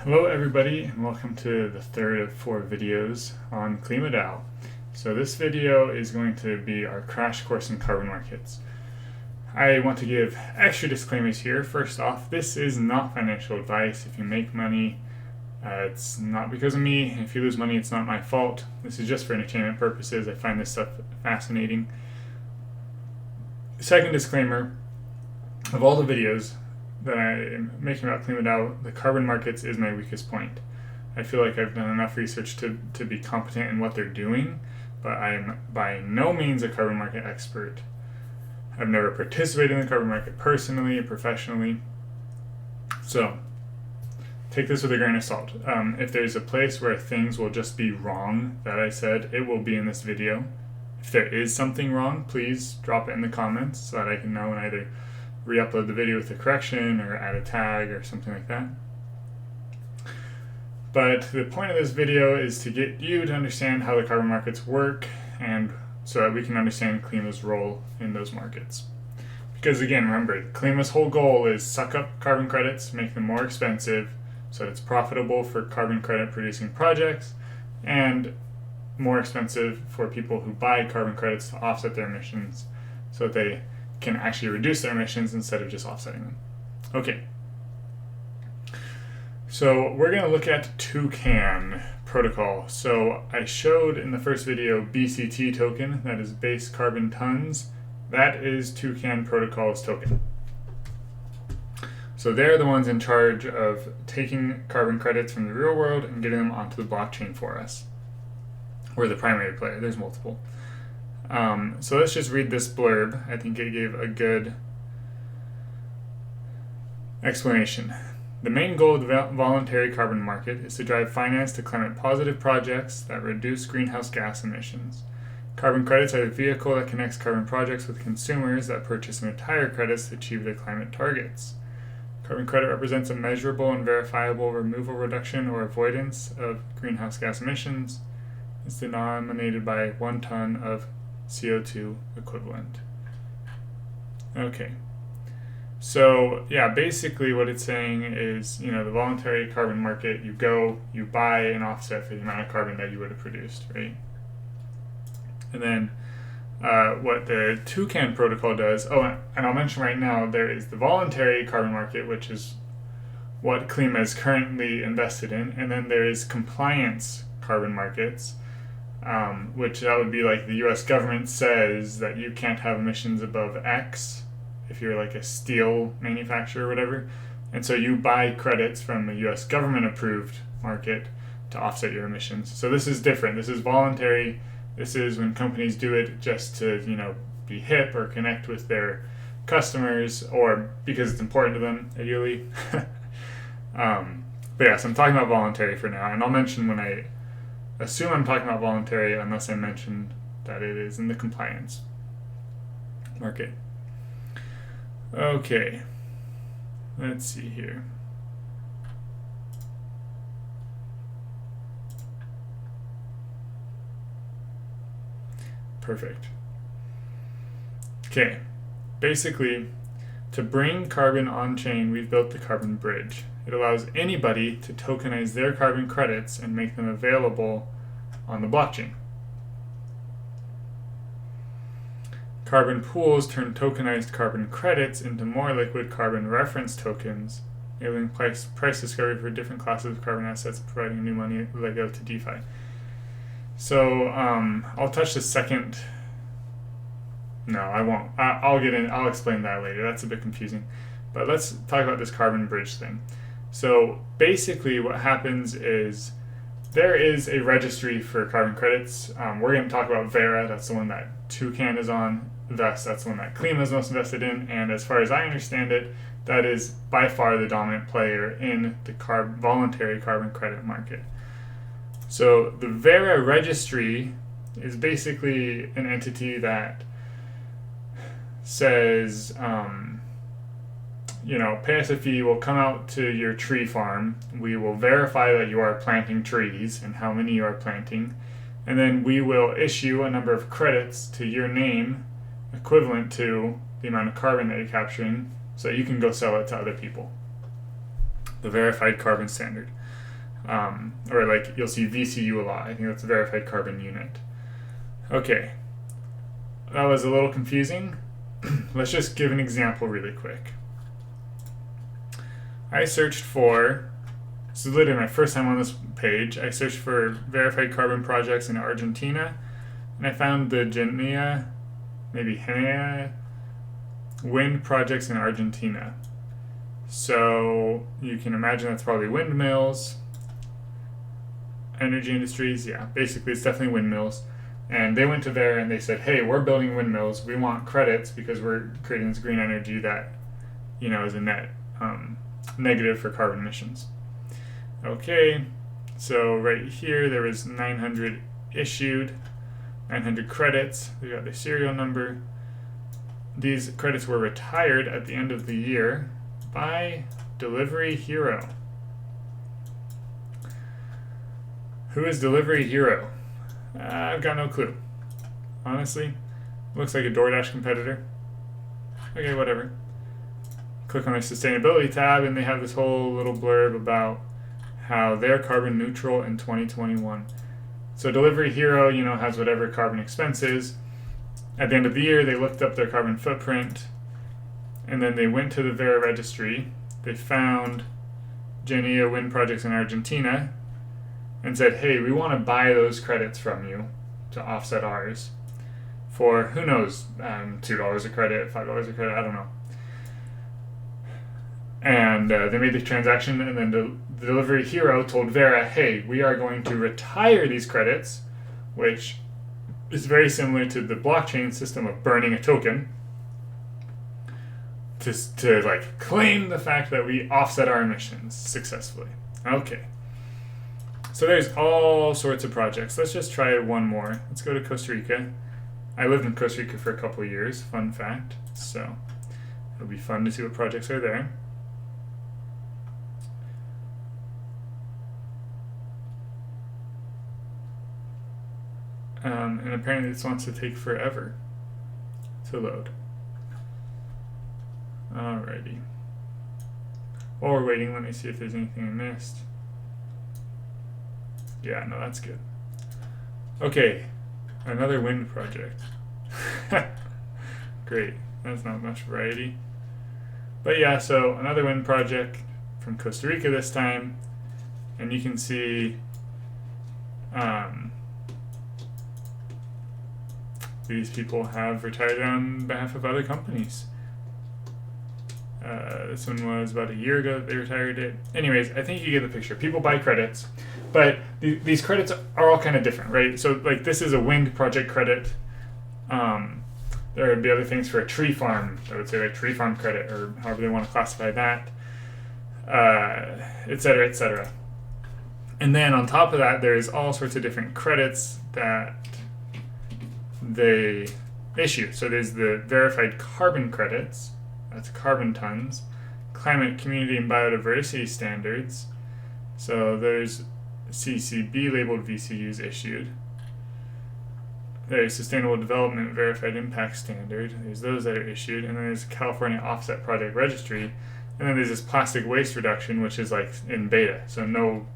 Hello everybody, and welcome to the third of 4 videos on KLIMA DAO. So this video is going to be our crash course in carbon markets. I want to give extra disclaimers here. First off, this is not financial advice. If you make money, it's not because of me. If you lose money, it's not my fault. This is just for entertainment purposes. I find this stuff fascinating. Second disclaimer, of all the videos that I am making about KLIMA DAO, the carbon markets is my weakest point. I feel like I've done enough research to be competent in what they're doing, but I am by no means a carbon market expert. I've never participated in the carbon market personally and professionally, so take this with a grain of salt. If there's a place where things will just be wrong that I said, it will be in this video. If there is something wrong, please drop it in the comments so that I can know and either re-upload the video with a correction or add a tag or something like that. But the point of this video is to get you to understand how the carbon markets work, and so that we can understand KLIMA's role in those markets. Because again, remember, KLIMA's whole goal is suck up carbon credits, make them more expensive so that it's profitable for carbon credit producing projects, and more expensive for people who buy carbon credits to offset their emissions so that they can actually reduce their emissions instead of just offsetting them. Okay, so we're going to look at Toucan Protocol. So I showed in the first video BCT token, that is base carbon tons. That is Toucan Protocol's token. So they're the ones in charge of taking carbon credits from the real world and getting them onto the blockchain for us. We're the primary player, there's multiple. So let's just read this blurb. I think it gave a good explanation. The main goal of the voluntary carbon market is to drive finance to climate positive projects that reduce greenhouse gas emissions. Carbon credits are the vehicle that connects carbon projects with consumers that purchase and retire credits to achieve their climate targets. Carbon credit represents a measurable and verifiable removal, reduction, or avoidance of greenhouse gas emissions. It's denominated by 1 ton of CO2 equivalent. Okay, so yeah, basically what it's saying is, the voluntary carbon market, you go, you buy an offset for the amount of carbon that you would have produced, right? And then what the Toucan Protocol does, and I'll mention right now, there is the voluntary carbon market, which is what KLIMA is currently invested in, and then there is compliance carbon markets, which that would be like the US government says that you can't have emissions above X if you're like a steel manufacturer or whatever. And so you buy credits from a US government approved market to offset your emissions. So this is different. This is voluntary. This is when companies do it just to, be hip or connect with their customers, or because it's important to them, ideally. But yeah, so I'm talking about voluntary for now, and I'll mention when I assume I'm talking about voluntary unless I mention that it is in the compliance market. Okay, let's see here. Perfect. Okay, basically, to bring carbon on-chain, we've built the carbon bridge. It allows anybody to tokenize their carbon credits and make them available on the blockchain. Carbon pools turn tokenized carbon credits into more liquid carbon reference tokens, enabling price discovery for different classes of carbon assets, providing new money Lego to DeFi. So I'll touch the second. No, I won't. I'll explain that later. That's a bit confusing. But let's talk about this carbon bridge thing. So basically what happens is there is a registry for carbon credits. We're going to talk about Vera. That's the one that Toucan is on. Thus, that's the one that KLIMA is most invested in. And as far as I understand it, that is by far the dominant player in the voluntary carbon credit market. So the Vera registry is basically an entity that says, pay us a fee, we'll come out to your tree farm, we will verify that you are planting trees and how many you are planting, and then we will issue a number of credits to your name equivalent to the amount of carbon that you're capturing so you can go sell it to other people. the verified carbon standard. Or like you'll see VCU a lot. I think that's the verified carbon unit. Okay, that was a little confusing. Let's just give an example really quick. I searched for, this is literally my first time on this page, I searched for verified carbon projects in Argentina, and I found the Genea, maybe Genea, wind projects in Argentina. So you can imagine that's probably windmills, energy industries, yeah, basically it's definitely windmills. And they went to there and they said, hey, we're building windmills, we want credits because we're creating this green energy that, you know, is a net negative for carbon emissions. Okay, so right here there was 900 issued, 900 credits, we got the serial number. These credits were retired at the end of the year by Delivery Hero. Who is Delivery Hero? I've got no clue. Honestly, looks like a DoorDash competitor. Okay, whatever. Click on the sustainability tab and they have this whole little blurb about how they're carbon neutral in 2021. So Delivery Hero, you know, has whatever carbon expense is. At the end of the year, they looked up their carbon footprint and then they went to the Vera registry. They found Genea wind projects in Argentina and said, hey, we want to buy those credits from you to offset ours for, who knows, $2 a credit, $5 a credit, I don't know. And they made the transaction, and then the Delivery Hero told Vera, hey, we are going to retire these credits, which is very similar to the blockchain system of burning a token, to like claim the fact that we offset our emissions successfully. Okay. So there's all sorts of projects. Let's just try one more. Let's go to Costa Rica. I lived in Costa Rica for a couple of years, fun fact. So it'll be fun to see what projects are there. And apparently this wants to take forever to load. Alrighty. While we're waiting, let me see if there's anything I missed. Yeah, no, that's good. Okay, another wind project. Great, that's not much variety. But yeah, so another wind project from Costa Rica this time. And you can see these people have retired on behalf of other companies. This one was about a year ago that they retired it. Anyways, I think you get the picture. People buy credits, but these credits are all kind of different, right? So like this is a wind project credit. There would be other things for a tree farm. I would say like tree farm credit, or however they want to classify that, et cetera, et cetera. And then on top of that, there's all sorts of different credits that they issue. So there's the verified carbon credits, that's carbon tons, climate, community, and biodiversity standards. So there's CCB labeled VCUs issued. There's Sustainable Development Verified Impact Standard. There's those that are issued. And then there's California Offset Project Registry. And then there's this plastic waste reduction, which is like in beta. So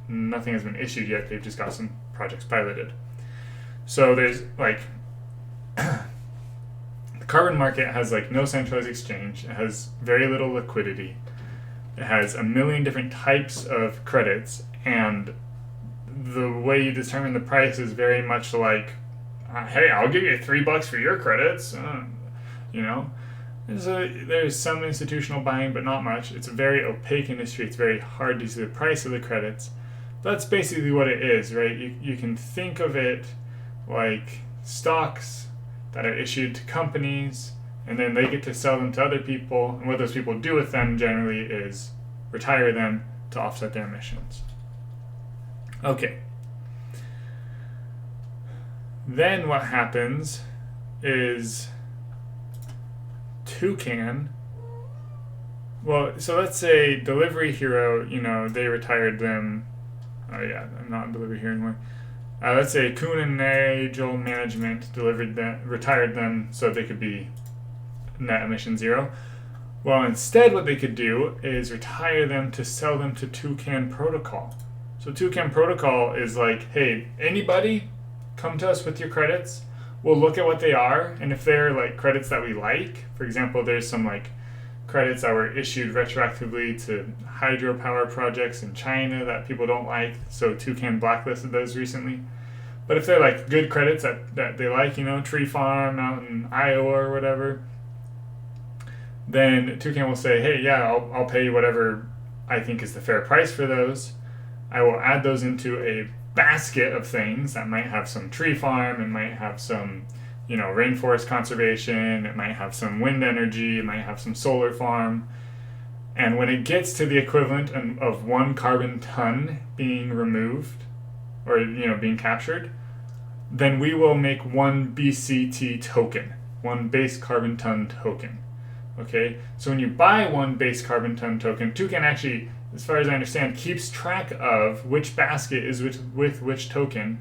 nothing has been issued yet. They've just got some projects piloted. So there's like, the carbon market has like no centralized exchange. It has very little liquidity. It has a million different types of credits. And the way you determine the price is very much like, hey, I'll give you $3 for your credits. You know, there's some institutional buying, but not much. It's a very opaque industry. It's very hard to see the price of the credits. That's basically what it is, right? You can think of it like stocks that are issued to companies, and then they get to sell them to other people. And what those people do with them generally is retire them to offset their emissions. Okay. Then what happens is Toucan, well, so let's say Delivery Hero, you know, they retired them. Oh yeah, I'm not Delivery Hero anymore. Let's say Kuhn and Nagel Management retired them so they could be net emission zero. Well, instead what they could do is retire them to sell them to Toucan Protocol. So Toucan Protocol is like, hey, anybody come to us with your credits. We'll look at what they are, and if they're like credits that we like, for example, there's some like credits that were issued retroactively to hydropower projects in China that people don't like, so Toucan blacklisted those recently. But if they're like good credits that they like, tree farm out in Iowa or whatever, then Toucan will say, hey, yeah, I'll pay you whatever I think is the fair price for those. I will add those into a basket of things that might have some tree farm, it might have some, rainforest conservation, it might have some wind energy, it might have some solar farm. And when it gets to the equivalent of 1 carbon ton being removed or, being captured, then we will make 1 BCT token, 1 base carbon ton token. Okay, so when you buy 1 base carbon ton token, Toucan actually, as far as I understand, keeps track of which basket is with which token,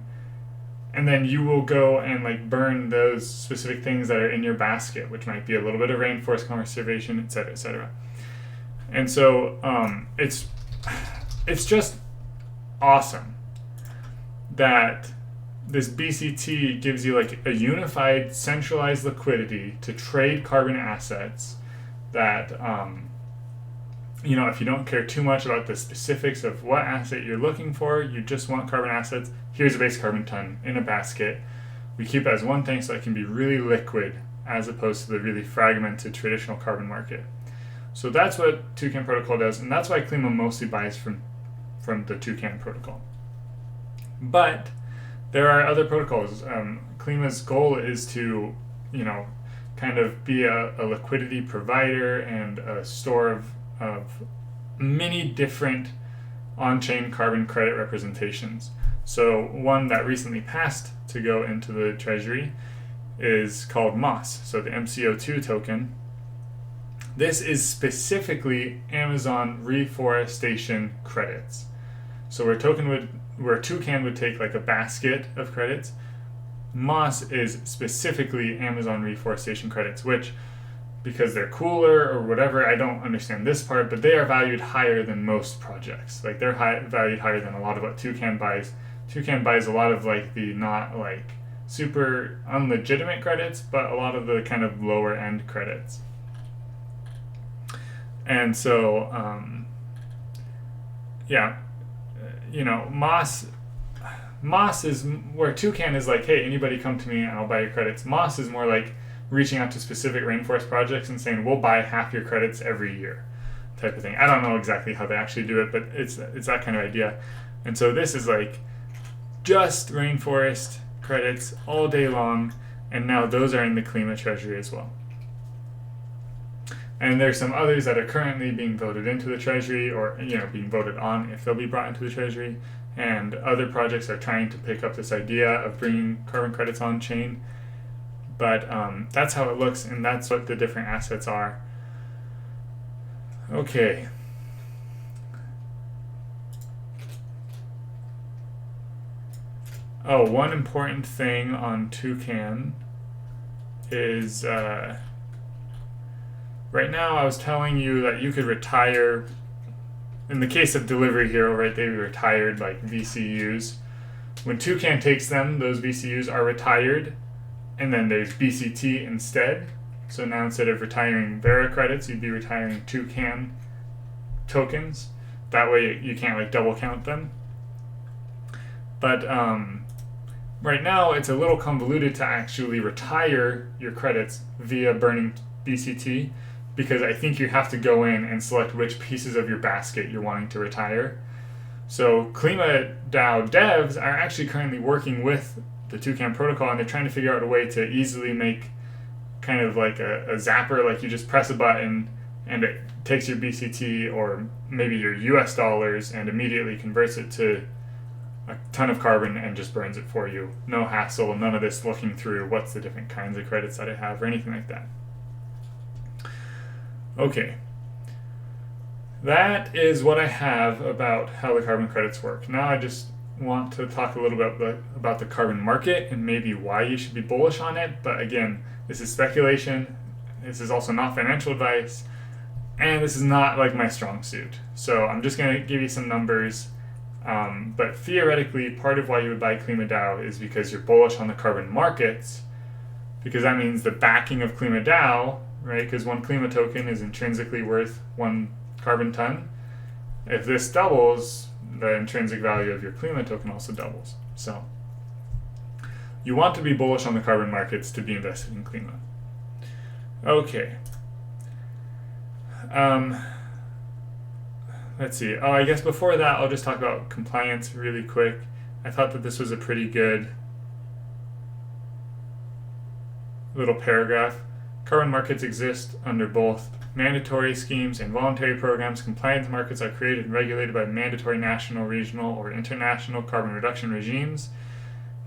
and then you will go and like burn those specific things that are in your basket, which might be a little bit of rainforest conservation, etc., etc. And so it's just awesome that this BCT gives you like a unified, centralized liquidity to trade carbon assets that, if you don't care too much about the specifics of what asset you're looking for, you just want carbon assets, here's a base carbon ton in a basket. We keep it as one thing so it can be really liquid as opposed to the really fragmented traditional carbon market. So that's what Toucan Protocol does, and that's why KLIMA mostly buys from the Toucan Protocol. But there are other protocols. KLIMA's goal is to, kind of be a liquidity provider and a store of many different on-chain carbon credit representations. So one that recently passed to go into the treasury is called MOS, so the MCO2 token. This is specifically Amazon reforestation credits. So where Toucan would take like a basket of credits, MOS is specifically Amazon reforestation credits, which, because they're cooler or whatever, I don't understand this part, but they are valued higher than most projects. Like they're valued higher than a lot of what Toucan buys. Toucan buys a lot of like the not like super unlegitimate credits, but a lot of the kind of lower end credits. And so, MOS is where Toucan is like, hey, anybody come to me and I'll buy your credits. MOS is more like reaching out to specific rainforest projects and saying, we'll buy half your credits every year type of thing. I don't know exactly how they actually do it, but it's that kind of idea. And so this is like just rainforest credits all day long, and now those are in the KLIMA treasury as well. And there's some others that are currently being voted into the treasury, or being voted on if they'll be brought into the treasury. And other projects are trying to pick up this idea of bringing carbon credits on chain. But that's how it looks, and that's what the different assets are. Okay. Oh, one important thing on Toucan is right now I was telling you that you could retire. In the case of Delivery Hero, right, they retired like VCUs. When Toucan takes them, those VCUs are retired, and then there's BCT instead. So now instead of retiring Vera credits, you'd be retiring Toucan tokens. That way you can't like double count them. But right now it's a little convoluted to actually retire your credits via burning BCT, because I think you have to go in and select which pieces of your basket you're wanting to retire. So KLIMA DAO devs are actually currently working with the Toucan Protocol, and they're trying to figure out a way to easily make kind of like a zapper, like you just press a button and it takes your BCT or maybe your US dollars and immediately converts it to a ton of carbon and just burns it for you. No hassle, none of this looking through what's the different kinds of credits that I have or anything like that. Okay, that is what I have about how the carbon credits work. Now I just want to talk a little bit about the carbon market and maybe why you should be bullish on it. But again, this is speculation. This is also not financial advice. And this is not like my strong suit. So I'm just going to give you some numbers. But theoretically, part of why you would buy KLIMA DAO is because you're bullish on the carbon markets, because that means the backing of KLIMA DAO, right? Because one KLIMA token is intrinsically worth 1 carbon ton. If this doubles, the intrinsic value of your KLIMA token also doubles. So you want to be bullish on the carbon markets to be invested in KLIMA. Okay. Let's see. Oh, I guess before that, I'll just talk about compliance really quick. I thought that this was a pretty good little paragraph. Carbon markets exist under both mandatory schemes and voluntary programs. Compliance markets are created and regulated by mandatory national, regional, or international carbon reduction regimes.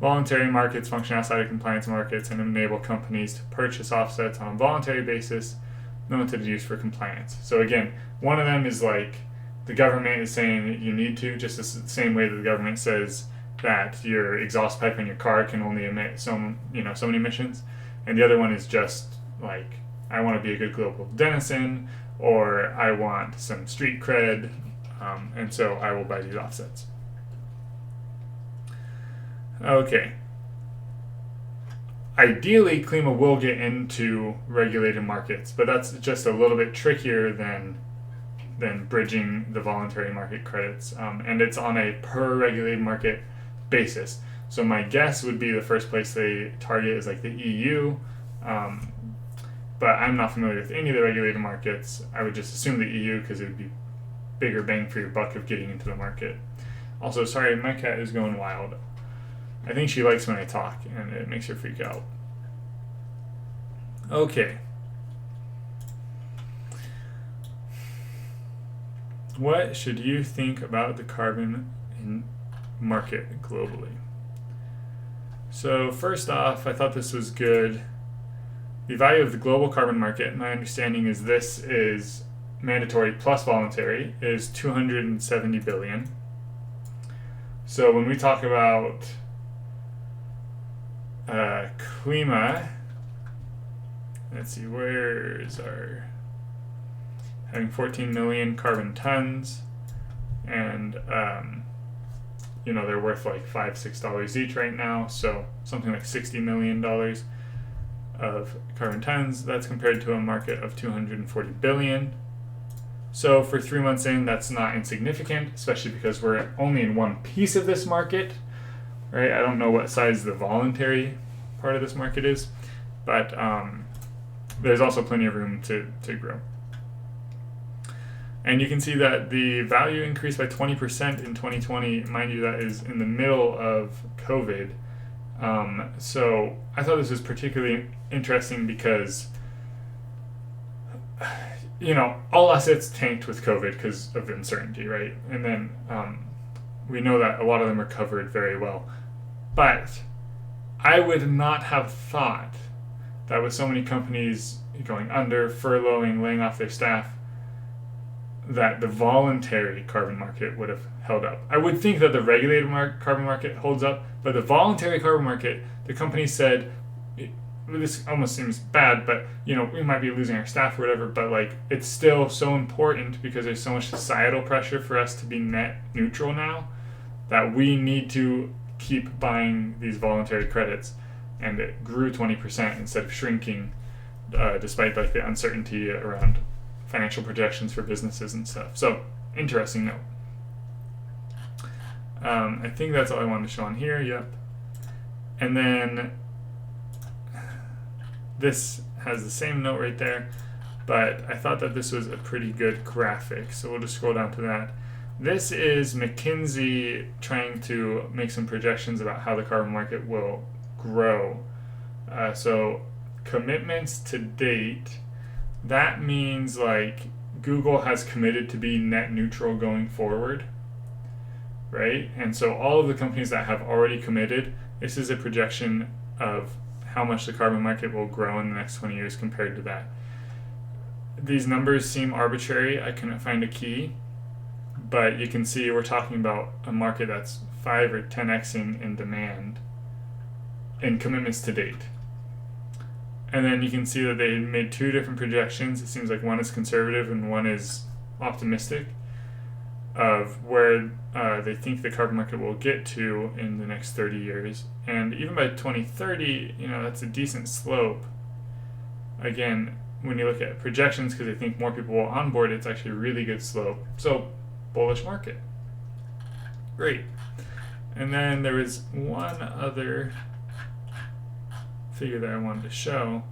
Voluntary markets function outside of compliance markets and enable companies to purchase offsets on a voluntary basis, limited use for compliance. So again, one of them is like the government is saying you need to, just the same way that the government says that your exhaust pipe in your car can only emit so many emissions. And the other one is just like, I want to be a good global denizen, or I want some street cred, and so I will buy these offsets. Okay. Ideally, KLIMA will get into regulated markets, but that's just a little bit trickier than bridging the voluntary market credits, and it's on a per regulated market basis. So my guess would be the first place they target is like the EU, but I'm not familiar with any of the regulated markets. I would just assume the EU because it would be bigger bang for your buck of getting into the market. Also, sorry, my cat is going wild. I think she likes when I talk, and it makes her freak out. Okay. What should you think about the carbon market globally? So first off, I thought this was good. The value of the global carbon market, my understanding is this is mandatory plus voluntary, is 270 billion. So when we talk about KLIMA, let's see, where's our having 14 million carbon tons, and they're worth like $5-6 each right now, so something like $60 million of carbon tons. That's compared to a market of 240 billion. So for 3 months in, that's not insignificant, especially because we're only in one piece of this market, right? I don't know what size the voluntary part of this market is, but there's also plenty of room to grow. And you can see that the value increased by 20% in 2020. Mind you, that is in the middle of COVID. So I thought this was particularly interesting because, all assets tanked with COVID because of uncertainty, right? And then we know that a lot of them recovered very well. But I would not have thought that with so many companies going under, furloughing, laying off their staff, that the voluntary carbon market would have held up. I would think that the regulated carbon market holds up, but the voluntary carbon market, the company said, this almost seems bad, but we might be losing our staff or whatever, but like it's still so important because there's so much societal pressure for us to be net neutral now that we need to keep buying these voluntary credits, and it grew 20% instead of shrinking, despite like the uncertainty around financial projections for businesses and stuff. So, interesting note. I think that's all I wanted to show on here. Yep. And then this has the same note right there, but I thought that this was a pretty good graphic. So we'll just scroll down to that. This is McKinsey trying to make some projections about how the carbon market will grow. So commitments to date, that means like Google has committed to be net neutral going forward, right? And so all of the companies that have already committed, this is a projection of how much the carbon market will grow in the next 20 years compared to that. These numbers seem arbitrary. I couldn't find a key, but you can see we're talking about a market that's 5 or 10xing in demand in commitments to date. And then you can see that they made two different projections. It seems like one is conservative and one is optimistic of where they think the carbon market will get to in the next 30 years. And even by 2030, that's a decent slope. Again, when you look at projections, because they think more people will onboard, it's actually a really good slope. So, bullish market. Great. And then there was one other figure that I wanted to show.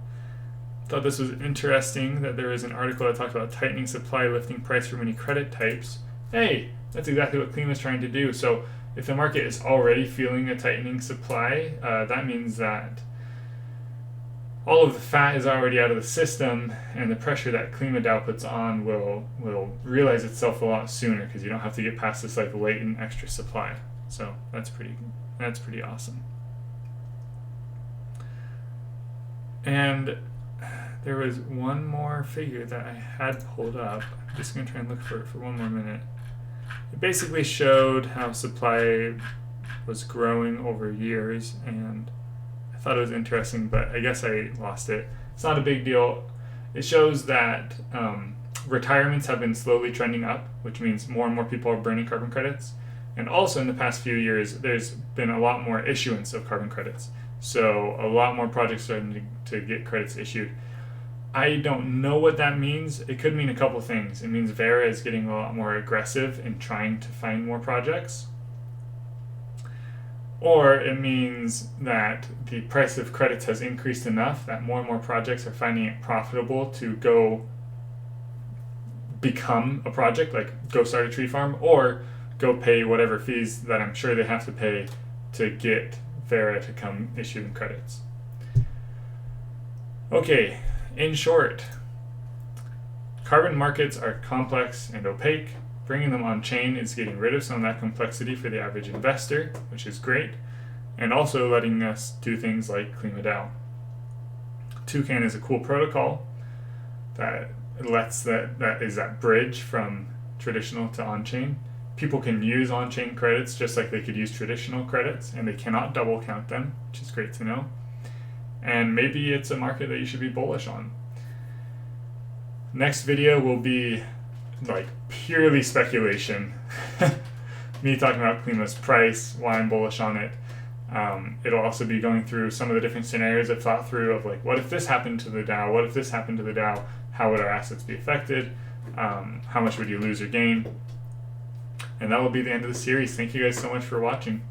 Thought this was interesting that there was an article that talked about tightening supply, lifting price for many credit types. Hey, that's exactly what KLIMA is trying to do. So if the market is already feeling a tightening supply, that means that all of the fat is already out of the system, and the pressure that KLIMA DAO puts on will realize itself a lot sooner, because you don't have to get past this like latent extra supply. So that's pretty awesome. And there was one more figure that I had pulled up. I'm just going to try and look for it for one more minute. It basically showed how supply was growing over years, and I thought it was interesting, but I guess I lost it. It's not a big deal. It shows that retirements have been slowly trending up, which means more and more people are burning carbon credits. And also in the past few years, there's been a lot more issuance of carbon credits. So a lot more projects starting to get credits issued. I don't know what that means. It could mean a couple things. It means Verra is getting a lot more aggressive in trying to find more projects. Or it means that the price of credits has increased enough that more and more projects are finding it profitable to go become a project, like go start a tree farm, or go pay whatever fees that I'm sure they have to pay to get Verra to come issue them credits. Okay, in short, carbon markets are complex and opaque. Bringing them on chain is getting rid of some of that complexity for the average investor, which is great, and also letting us do things like KLIMA DAO. Toucan is a cool protocol that lets that is that bridge from traditional to on-chain. People can use on-chain credits just like they could use traditional credits, and they cannot double count them, which is great to know. And maybe it's a market that you should be bullish on. Next video will be like purely speculation. Me talking about KLIMA's price, why I'm bullish on it. It'll also be going through some of the different scenarios I've thought through of like, what if this happened to the DAO? What if this happened to the DAO? How would our assets be affected? How much would you lose or gain? And that will be the end of the series. Thank you guys so much for watching.